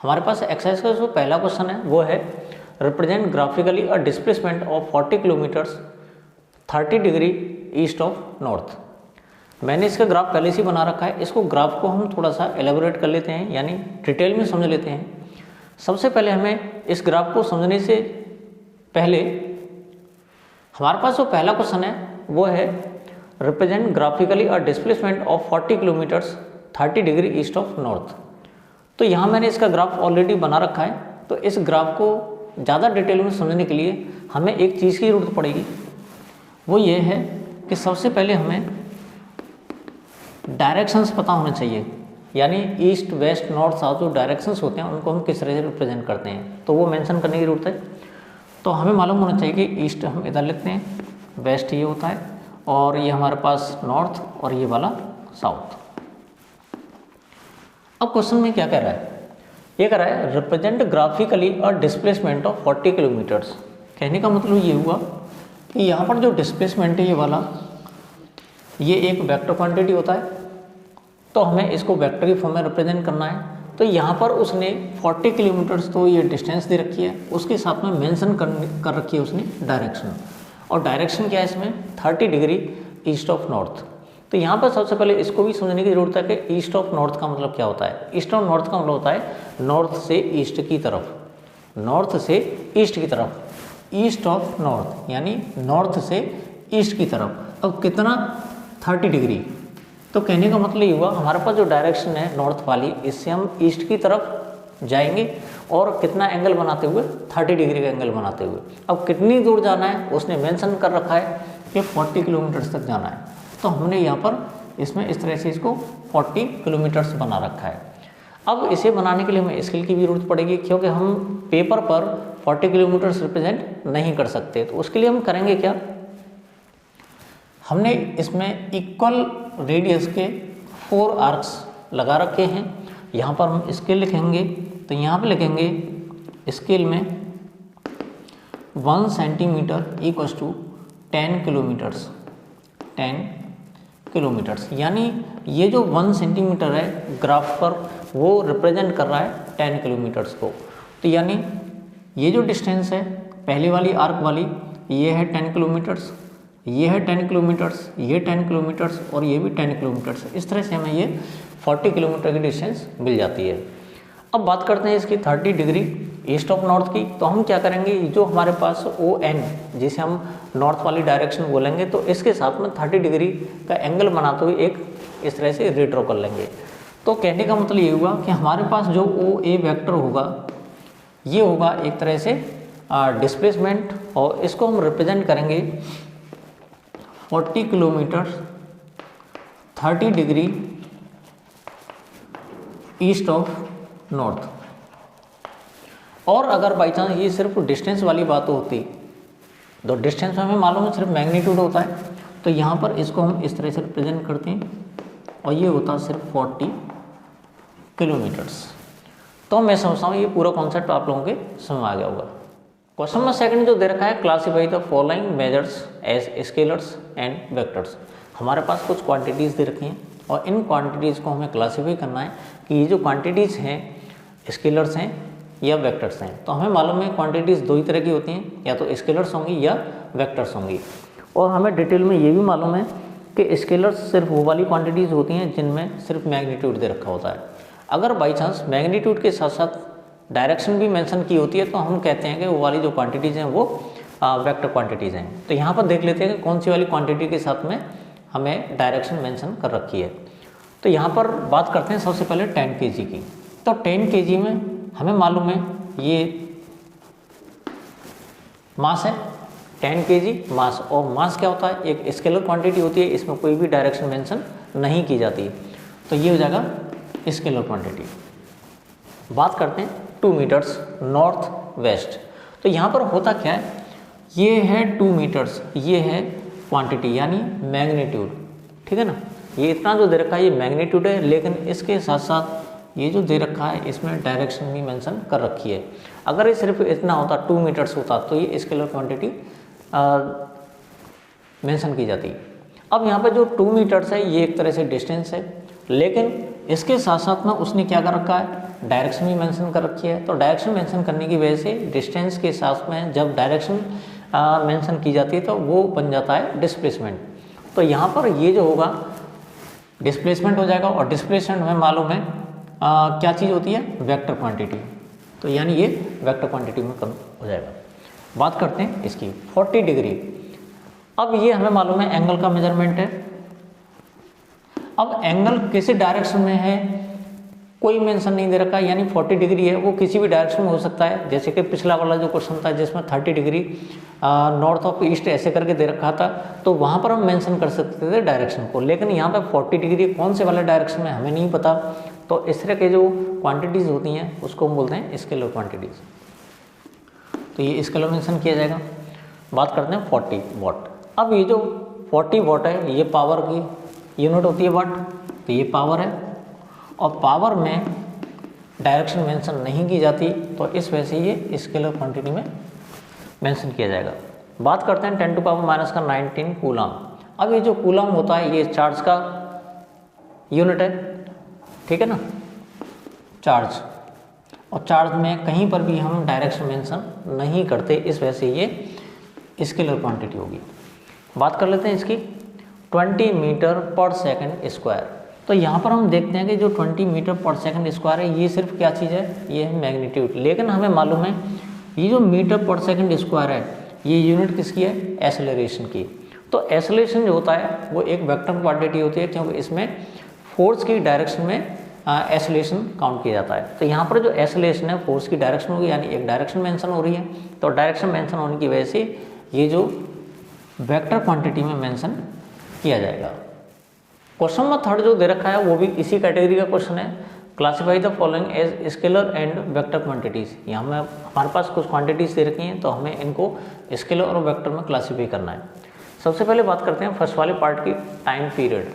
हमारे पास एक्सरसाइज का जो पहला क्वेश्चन है वो है represent graphically a displacement of 40 kilometres 30 degree east of north. मैंने इसका ग्राफ पहले से बना रखा है, इसको ग्राफ को हम थोड़ा सा एलेबोरेट कर लेते हैं, यानी डिटेल में समझ लेते हैं। सबसे पहले हमें इस ग्राफ को समझने से पहले हमारे पास जो पहला क्वेश्चन है वो है represent graphically a displacement of 40 kilometres 30 degree east of north. तो यहाँ मैंने इसका ग्राफ ऑलरेडी बना रखा है, तो इस ग्राफ को ज़्यादा डिटेल में समझने के लिए हमें एक चीज़ की ज़रूरत पड़ेगी, वो ये है कि सबसे पहले हमें डायरेक्शंस पता होने चाहिए, यानी ईस्ट वेस्ट नॉर्थ साउथ जो डायरेक्शंस होते हैं उनको हम किस तरह से रिप्रेजेंट करते हैं, तो वो मेंशन करने की ज़रूरत है। तो हमें मालूम होना चाहिए कि ईस्ट हम इधर लिखते हैं, वेस्ट ये होता है, और ये हमारे पास नॉर्थ और ये वाला साउथ। अब क्वेश्चन में क्या कह रहा है, ये कह रहा है represent graphically a displacement of 40 kilometres. कहने का मतलब ये हुआ कि यहाँ पर जो डिस्प्लेसमेंट है ये वाला, ये एक वेक्टर क्वांटिटी होता है, तो हमें इसको वेक्टर की फॉर्म में रिप्रेजेंट करना है। तो यहाँ पर उसने 40 किलोमीटर्स तो ये डिस्टेंस दे रखी है, उसके साथ में मेंशन कर रखी है उसने डायरेक्शन, और डायरेक्शन क्या है इसमें 30 डिग्री ईस्ट ऑफ नॉर्थ। तो यहाँ पर सबसे पहले इसको भी समझने की ज़रूरत है कि ईस्ट ऑफ नॉर्थ का मतलब क्या होता है। ईस्ट ऑफ नॉर्थ का मतलब होता है नॉर्थ से ईस्ट की तरफ, नॉर्थ से ईस्ट की तरफ, ईस्ट ऑफ नॉर्थ यानी नॉर्थ से ईस्ट की तरफ। अब कितना 30 डिग्री, तो कहने का मतलब ये हुआ हमारे पास जो डायरेक्शन है नॉर्थ वाली, इससे हम ईस्ट की तरफ जाएंगे और कितना एंगल बनाते हुए 30 डिग्री का एंगल बनाते हुए। अब कितनी दूर जाना है उसने मेंशन कर रखा है कि 40 किलोमीटर्स तक जाना है, तो हमने यहाँ पर इसमें इस तरह से इसको 40 किलोमीटर्स बना रखा है। अब इसे बनाने के लिए हमें स्केल की भी जरूरत पड़ेगी, क्योंकि हम पेपर पर 40 किलोमीटर्स रिप्रेजेंट नहीं कर सकते। तो उसके लिए हम करेंगे क्या, हमने इसमें इक्वल रेडियस के 4 आर्क्स लगा रखे हैं। यहाँ पर हम स्केल लिखेंगे, तो यहाँ पे लिखेंगे स्केल में 1 centimetre equals to 10 kilometres, 10 kilometres, यानी ये जो 1 सेंटीमीटर है ग्राफ पर वो रिप्रेजेंट कर रहा है 10 किलोमीटर्स को। तो यानी ये जो डिस्टेंस है पहले वाली आर्क वाली, ये है 10 किलोमीटर्स, ये है 10 किलोमीटर्स, ये 10 किलोमीटर्स और ये भी 10 किलोमीटर्स। इस तरह से हमें ये 40 किलोमीटर की डिस्टेंस मिल जाती है। अब बात करते हैं इसकी 30 डिग्री ईस्ट ऑफ नॉर्थ की। तो हम क्या करेंगे, जो हमारे पास ON जिसे हम नॉर्थ वाली डायरेक्शन बोलेंगे, तो इसके साथ में 30 डिग्री का एंगल बनाते हुए एक इस तरह से रीड्रॉ कर लेंगे। तो कहने का मतलब ये हुआ कि हमारे पास जो OA वेक्टर होगा ये होगा एक तरह से डिस्प्लेसमेंट, और इसको हम रिप्रेजेंट करेंगे 40 kilometre 30 degree east of north. और अगर बाई चांस ये सिर्फ डिस्टेंस वाली बात होती, तो डिस्टेंस में हमें मालूम है सिर्फ मैग्नीट्यूड होता है, तो यहाँ पर इसको हम इस तरह से रिप्रेजेंट करते हैं और ये होता है सिर्फ 40 किलोमीटर्स। तो मैं समझता हूँ ये पूरा कॉन्सेप्ट आप लोगों के समझ आ गया होगा। क्वेश्चन नंबर 2 जो दे रखा है, classify the following measures as scalars and vectors. हमारे पास कुछ क्वांटिटीज़ दे रखी हैं और इन क्वांटिटीज़ को हमें क्लासीफाई करना है कि ये जो क्वांटिटीज़ हैं स्केलर्स हैं या वेक्टर्स हैं। तो हमें मालूम है क्वांटिटीज़ 2 ही तरह की होती हैं, या तो स्केलर्स होंगी या वेक्टर्स होंगी। और हमें डिटेल में ये भी मालूम है कि स्केलर्स सिर्फ वो वाली क्वांटिटीज़ होती हैं जिनमें सिर्फ मैग्नीट्यूड दे रखा होता है। अगर बाई चांस मैग्नीट्यूड के साथ साथ डायरेक्शन भी मेंशन की होती है तो हम कहते हैं कि वो वाली जो क्वांटिटीज़ हैं वो वेक्टर क्वांटिटीज़ हैं। तो यहाँ पर देख लेते हैं कि कौन सी वाली क्वांटिटी के साथ में हमें डायरेक्शन मेंशन कर रखी है। तो यहाँ पर बात करते हैं सबसे पहले 10 kg की। तो 10 kg में हमें मालूम है ये मास है, 10 kg मास। और मास क्या होता है, एक स्केलर क्वांटिटी होती है, इसमें कोई भी डायरेक्शन मेंशन नहीं की जाती, तो ये हो जाएगा स्केलर क्वांटिटी। बात करते हैं 2 मीटर्स नॉर्थ वेस्ट। तो यहाँ पर होता क्या है, ये है 2 मीटर्स, ये है क्वांटिटी यानी मैग्नीट्यूड, ठीक है ना। ये इतना जो दे रखा है ये मैग्नीट्यूड है, लेकिन इसके साथ साथ ये जो दे रखा है इसमें डायरेक्शन भी मेंशन कर रखी है। अगर ये सिर्फ इतना होता 2 मीटर्स होता तो ये स्केलर क्वांटिटी मेंशन की जाती। अब यहाँ पर जो 2 मीटर्स है ये एक तरह से डिस्टेंस है, लेकिन इसके साथ साथ में उसने क्या कर रखा है, डायरेक्शन भी मेंशन कर रखी है। तो डायरेक्शन मेंशन करने की वजह से डिस्टेंस के साथ में जब डायरेक्शन मेंशन की जाती है तो वो बन जाता है डिस्प्लेसमेंट। तो यहाँ पर ये जो होगा डिस्प्लेसमेंट हो जाएगा, और डिस्प्लेसमेंट हमें मालूम है क्या चीज़ होती है, वेक्टर क्वांटिटी। तो यानी ये वेक्टर क्वांटिटी में कम हो जाएगा। बात करते हैं इसकी 40 डिग्री। अब ये हमें मालूम है एंगल का मेजरमेंट है। अब एंगल किसी डायरेक्शन में है कोई मेंशन नहीं दे रखा, यानी 40 डिग्री है, वो किसी भी डायरेक्शन में हो सकता है। जैसे कि पिछला वाला जो क्वेश्चन था जिसमें 30 डिग्री नॉर्थ ऑफ ईस्ट ऐसे करके दे रखा था, तो वहाँ पर हम मेंशन कर सकते थे डायरेक्शन को। लेकिन यहाँ पे 40 डिग्री कौन से वाले डायरेक्शन में हमें नहीं पता। तो इस तरह के जो क्वांटिटीज़ होती हैं उसको हम बोलते हैं स्केलर क्वांटिटीज़। तो ये स्केलर मेंशन किया जाएगा। बात करते हैं 40 वाट। अब ये जो 40 वाट है ये पावर की यूनिट होती है वाट, तो ये पावर है, और पावर में डायरेक्शन मेंशन नहीं की जाती, तो इस वजह से ये स्केलर क्वांटिटी में मेंशन किया जाएगा। बात करते हैं 10⁻⁻⁹ कूलम। अब ये जो कूलम होता है ये चार्ज का यूनिट है, ठीक है ना, चार्ज। और चार्ज में कहीं पर भी हम डायरेक्शन मेंशन नहीं करते, इस वजह से ये स्केलर क्वांटिटी होगी। बात कर लेते हैं इसकी 20 मीटर पर सेकंड स्क्वायर। तो यहाँ पर हम देखते हैं कि जो 20 मीटर पर सेकंड स्क्वायर है ये सिर्फ क्या चीज़ है, ये है मैग्नीट्यूड। लेकिन हमें मालूम है ये जो मीटर पर सेकंड स्क्वायर है ये यूनिट किसकी है, एसेलरेशन की। तो एसेलरेशन जो होता है वो एक वेक्टर क्वांटिटी होती है, क्योंकि इसमें फोर्स की डायरेक्शन में एसेलेरेशन काउंट किया जाता है। तो यहाँ पर जो एसेलेरेशन है फोर्स की डायरेक्शन होगी, यानी एक डायरेक्शन मेंशन हो रही है। तो डायरेक्शन मेंशन होने की वजह से ये जो वेक्टर क्वांटिटी में मेंशन किया जाएगा। क्वेश्चन नंबर 3 जो दे रखा है वो भी इसी कैटेगरी का क्वेश्चन है। Classify the following as scalar and vector quantities. यहाँ में हमारे पास कुछ क्वांटिटीज़ दे रखी हैं, तो हमें इनको स्केलर और वेक्टर में क्लासीफाई करना है। सबसे पहले बात करते हैं फर्स्ट वाले पार्ट की, टाइम पीरियड।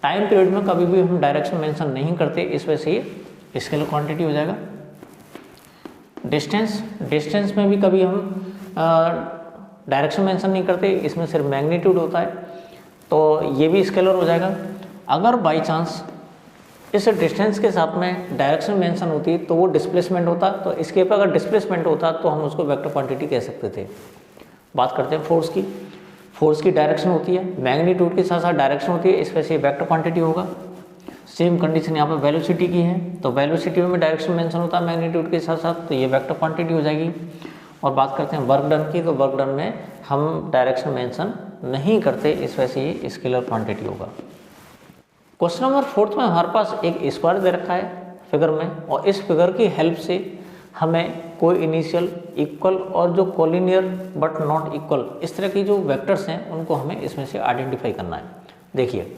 टाइम पीरियड में कभी भी हम डायरेक्शन मेंशन नहीं करते, इस वजह से ये स्केलर क्वांटिटी हो जाएगा। डिस्टेंस में भी कभी हम डायरेक्शन मेंशन नहीं करते, इसमें सिर्फ मैग्नीट्यूड होता है, तो ये भी स्केलर हो जाएगा। अगर बाई चांस इस डिस्टेंस के साथ में डायरेक्शन मेंशन होती है तो वो डिस्प्लेसमेंट होता, तो इसके ऊपर अगर डिस्प्लेसमेंट होता तो हम उसको वेक्टर क्वांटिटी कह सकते थे। बात करते हैं फोर्स की डायरेक्शन होती है, मैग्नीट्यूड के साथ साथ डायरेक्शन होती है, इस वजह से वेक्टर क्वांटिटी होगा। सेम कंडीशन यहाँ पर वेलोसिटी की है, तो वेलोसिटी में डायरेक्शन मेंशन होता है मैग्नीट्यूड के साथ साथ, तो ये वेक्टर क्वांटिटी हो जाएगी। और बात करते हैं वर्क डन की, तो वर्क डन में हम डायरेक्शन मेंशन नहीं करते, इस वजह से ये स्केलर क्वांटिटी होगा। क्वेश्चन नंबर 4 में हमारे पास एक स्क्वायर दे रखा है फिगर में, और इस फिगर की हेल्प से हमें कोई इनिशियल, इक्वल और जो कोलिनियर बट नॉट इक्वल, इस तरह की जो वेक्टर्स हैं उनको हमें इसमें से आइडेंटिफाई करना है। देखिए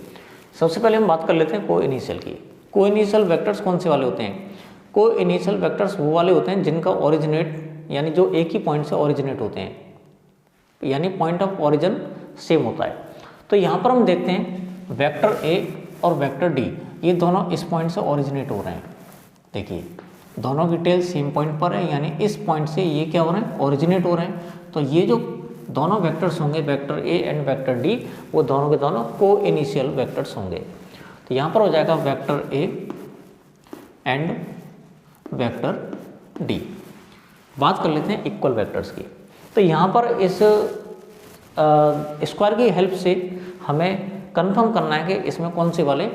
सबसे पहले हम बात कर लेते हैं को इनिशियल की। को इनिशियल वेक्टर्स कौन से वाले होते हैं? को इनिशियल वेक्टर्स वो वाले होते हैं जिनका ओरिजिनेट, यानी जो एक ही पॉइंट से ओरिजिनेट होते हैं, यानी पॉइंट ऑफ ओरिजिन सेम होता है। तो यहाँ पर हम देखते हैं वेक्टर ए और वेक्टर डी, ये दोनों इस पॉइंट से ओरिजिनेट हो रहे हैं। देखिए दोनों की टेल सेम पॉइंट पर है, यानी इस पॉइंट से ये क्या हो रहे हैं, ओरिजिनेट हो रहे हैं। तो ये जो दोनों वेक्टर्स होंगे vector A and vector D, वो दोनों के दोनों को इनिशियल वेक्टर्स होंगे। तो यहाँ पर हो जाएगा vector A and vector D. बात कर लेते हैं इक्वल वेक्टर्स की। तो यहाँ पर इस स्क्वायर की हेल्प से हमें कंफर्म करना है कि इसमें कौन से वाले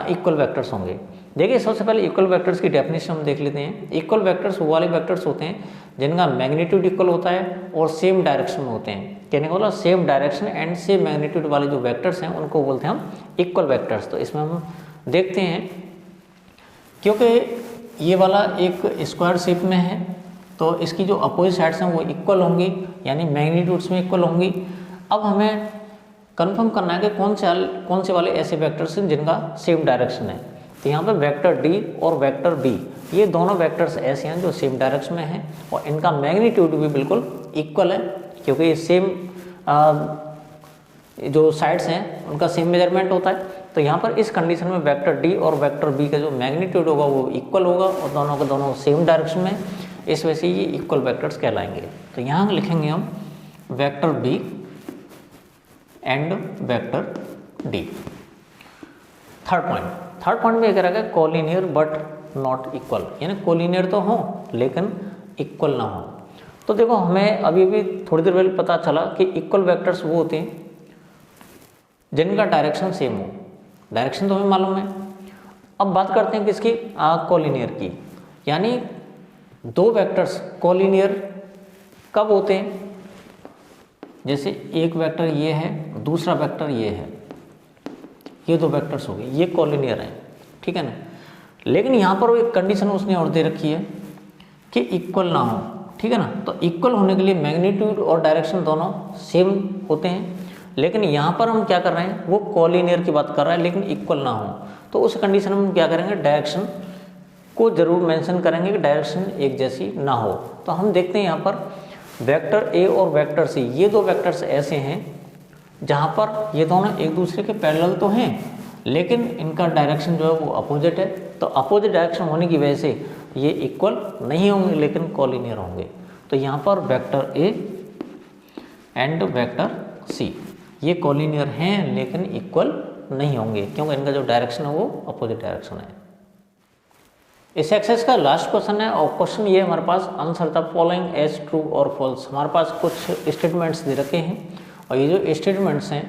इक्वल वेक्टर्स होंगे। देखिए सबसे पहले इक्वल वेक्टर्स की डेफिनेशन हम देख लेते हैं। इक्वल वेक्टर्स वो वाले वेक्टर्स होते हैं जिनका मैग्नीट्यूड इक्वल होता है और सेम डायरेक्शन में होते हैं। कहने का मतलब same direction and same magnitude वाले जो वेक्टर्स हैं उनको बोलते हैं हम इक्वल वेक्टर्स। तो इसमें हम देखते हैं, क्योंकि ये वाला एक स्क्वायर शेप में है तो इसकी जो अपोजिट साइड्स हैं वो इक्वल होंगी, यानी मैग्नीट्यूड्स में इक्वल होंगी। अब हमें कंफर्म करना है कि कौन से वाले ऐसे वेक्टर्स हैं जिनका सेम डायरेक्शन है। तो यहाँ पे वेक्टर डी और वेक्टर बी, ये दोनों वेक्टर्स ऐसे हैं जो सेम डायरेक्शन में हैं और इनका मैग्नीट्यूड भी बिल्कुल इक्वल है, क्योंकि ये सेम जो साइड्स हैं उनका सेम मेजरमेंट होता है। तो यहाँ पर इस कंडीशन में वेक्टर डी और वेक्टर बी का जो मैग्नीट्यूड होगा वो इक्वल होगा और दोनों के दोनों सेम डायरेक्शन में, इस वजह से ये इक्वल वेक्टर्स कहलाएंगे। तो यहाँ लिखेंगे हम vector B and vector D. Third point, third point में ये कह रहा है कोलिनियर बट नॉट इक्वल, यानी कोलिनियर तो हो लेकिन इक्वल ना हो। तो देखो हमें अभी भी थोड़ी देर पहले पता चला कि इक्वल वेक्टर्स वो होते हैं जिनका डायरेक्शन सेम हो, डायरेक्शन तो हमें मालूम है। अब बात करते हैं किसकी, कोलिनियर की, यानी दो वेक्टर्स कोलिनियर कब होते हैं, जैसे एक वेक्टर ये है, दूसरा वेक्टर ये है, ये दो वेक्टर्स हो गए, ये कोलिनियर हैं, ठीक है ना। लेकिन यहाँ पर वो एक कंडीशन उसने और दे रखी है कि इक्वल ना हो, ठीक है ना। तो इक्वल होने के लिए मैग्नीट्यूड और डायरेक्शन दोनों सेम होते हैं, लेकिन यहाँ पर हम क्या कर रहे हैं, वो कोलिनियर की बात कर रहा है लेकिन इक्वल ना हो। तो उस कंडीशन में हम क्या करेंगे, डायरेक्शन को जरूर मेंशन करेंगे कि डायरेक्शन एक जैसी ना हो। तो हम देखते हैं यहाँ पर वेक्टर ए और वेक्टर सी, ये दो वेक्टर्स ऐसे हैं जहाँ पर ये दोनों एक दूसरे के पैरेलल तो हैं लेकिन इनका डायरेक्शन जो है वो अपोजिट है। तो अपोजिट डायरेक्शन होने की वजह से ये इक्वल नहीं होंगे लेकिन कोलिनियर होंगे। तो यहाँ पर vector A and vector C ये कोलिनियर हैं लेकिन इक्वल नहीं होंगे क्योंकि इनका जो डायरेक्शन है वो अपोजिट डायरेक्शन है। इस एक्सरसाइज का लास्ट क्वेश्चन है और क्वेश्चन ये हमारे पास answer the following as true और फॉल्स। हमारे पास कुछ स्टेटमेंट्स दे रखे हैं और ये जो स्टेटमेंट्स हैं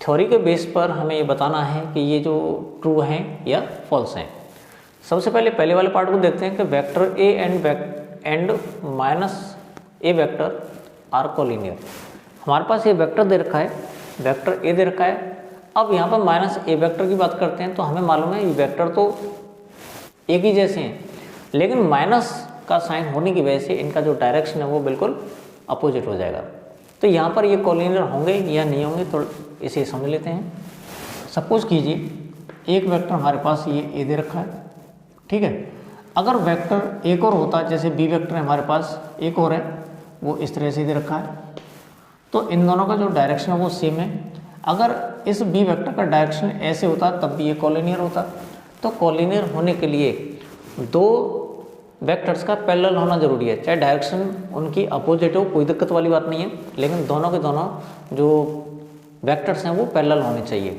थ्योरी के बेस पर हमें ये बताना है कि ये जो ट्रू हैं या फॉल्स हैं। सबसे पहले वाले पार्ट को देखते हैं कि vector A and minus A vector are collinear. हमारे पास ये वेक्टर दे रखा है, वेक्टर ए दे रखा है। अब यहाँ पर माइनस ए वेक्टर की बात करते हैं तो हमें मालूम है ये वेक्टर तो एक ही जैसे हैं लेकिन माइनस का साइन होने की वजह से इनका जो डायरेक्शन है वो बिल्कुल अपोजिट हो जाएगा। तो यहाँ पर ये कोलिनियर होंगे या नहीं होंगे तो इसे समझ लेते हैं। सपोज कीजिए एक वेक्टर हमारे पास ये ए दे रखा है, ठीक है। अगर वेक्टर एक और होता, जैसे बी वेक्टर है हमारे पास एक और है वो इस तरह से दे रखा है, तो इन दोनों का जो डायरेक्शन है वो सेम है। अगर इस बी वेक्टर का डायरेक्शन ऐसे होता तब भी ये कोलिनियर होता। तो कोलिनियर होने के लिए दो वेक्टर्स का पैरेलल होना जरूरी है, चाहे डायरेक्शन उनकी अपोजिट हो कोई दिक्कत वाली बात नहीं है, लेकिन दोनों के दोनों जो वेक्टर्स हैं वो पैरेलल होने चाहिए।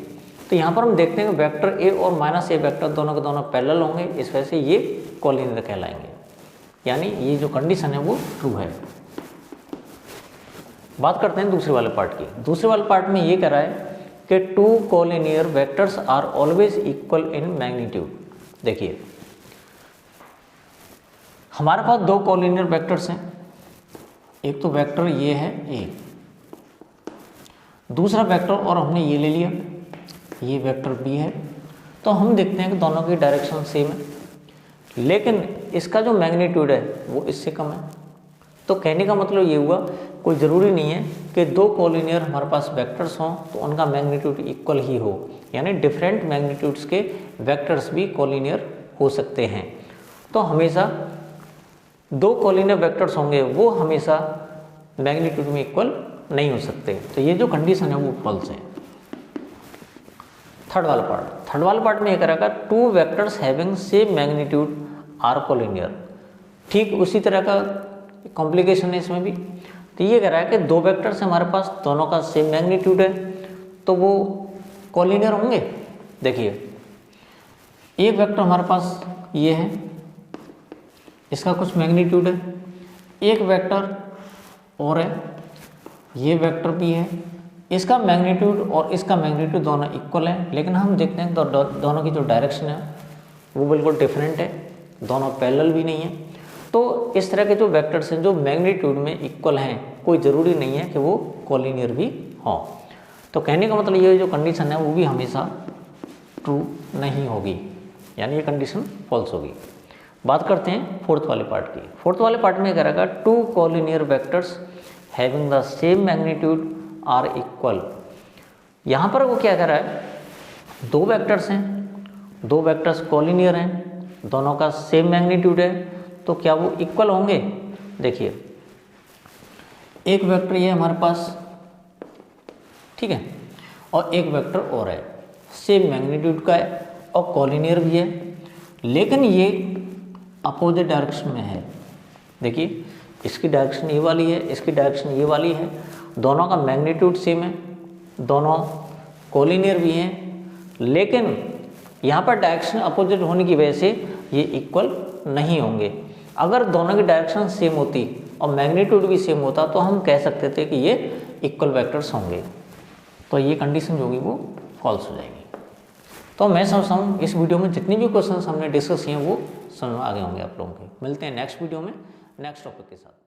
तो यहाँ पर हम देखते हैं कि वेक्टर ए और माइनस ए वेक्टर दोनों के दोनों पैरेलल होंगे, इस वजह से ये कोलिनियर कहलाएंगे, यानी ये जो कंडीशन है वो ट्रू है। बात करते हैं दूसरे वाले पार्ट की। दूसरे वाले पार्ट में ये कह रहा है कि two collinear vectors are always equal in magnitude. देखिए हमारे पास दो कोलिनियर वेक्टर्स हैं, एक तो वेक्टर ये है ए, दूसरा वेक्टर और हमने ये ले लिया, ये वेक्टर बी है। तो हम देखते हैं कि दोनों की डायरेक्शन सेम है लेकिन इसका जो मैग्नीट्यूड है वो इससे कम है। तो कहने का मतलब ये हुआ कोई ज़रूरी नहीं है कि दो कोलिनियर हमारे पास वेक्टर्स हों तो उनका मैग्नीट्यूड इक्वल ही हो, यानी डिफरेंट मैग्नीट्यूड्स के वेक्टर्स भी कोलिनियर हो सकते हैं। तो हमेशा दो कोलिनियर वेक्टर्स होंगे वो हमेशा मैग्नीट्यूड में इक्वल नहीं हो सकते। तो ये जो कंडीशन है वो फॉल्स है। थर्ड वाला पार्ट में ये करेगा two vectors having same magnitude are collinear. ठीक उसी तरह का कॉम्प्लिकेशन है इसमें भी। तो ये कह रहा है कि दो वेक्टर्स हमारे पास दोनों का सेम मैग्नीट्यूड है तो वो कोलिनियर होंगे। देखिए एक वेक्टर हमारे पास ये है, इसका कुछ मैग्नीट्यूड है, एक वेक्टर और है, ये वेक्टर भी है, इसका मैग्नीट्यूड और इसका मैग्नीट्यूड दोनों इक्वल है, लेकिन हम देखते हैं तो दोनों की जो डायरेक्शन है वो बिल्कुल डिफरेंट है, दोनों पैरेलल भी नहीं है। तो इस तरह के जो वेक्टर्स हैं जो मैग्नीट्यूड में इक्वल हैं कोई ज़रूरी नहीं है कि वो कोलिनियर भी हों। तो कहने का मतलब ये जो कंडीशन है वो भी हमेशा ट्रू नहीं होगी, यानी ये कंडीशन फॉल्स होगी। बात करते हैं फोर्थ वाले पार्ट की। फोर्थ वाले पार्ट में क्या रहेगा two collinear vectors having the same magnitude are equal. यहाँ पर वो क्या कह रहा है, दो वेक्टर्स हैं, दो वेक्टर्स कोलिनियर हैं, दोनों का सेम मैग्नीट्यूड है, तो क्या वो इक्वल होंगे। देखिए एक वेक्टर ये हमारे पास, ठीक है, और एक वेक्टर और है, सेम मैग्नीट्यूड का है और कोलिनियर भी है, लेकिन ये अपोजिट डायरेक्शन में है। देखिए इसकी डायरेक्शन ये वाली है, इसकी डायरेक्शन ये वाली है, दोनों का मैग्नीट्यूड सेम है, दोनों कोलिनियर भी हैं, लेकिन यहाँ पर डायरेक्शन अपोजिट होने की वजह से ये इक्वल नहीं होंगे। अगर दोनों की डायरेक्शन सेम होती और मैग्नीट्यूड भी सेम होता तो हम कह सकते थे कि ये इक्वल वेक्टर्स होंगे, तो ये कंडीशन जो होगी वो फॉल्स हो जाएगी। तो मैं समझता हूँ इस वीडियो में जितनी भी क्वेश्चन हमने डिस्कस किए हैं वो समझ में आ गए होंगे आप लोगों के। मिलते हैं नेक्स्ट वीडियो में नेक्स्ट टॉपिक के साथ।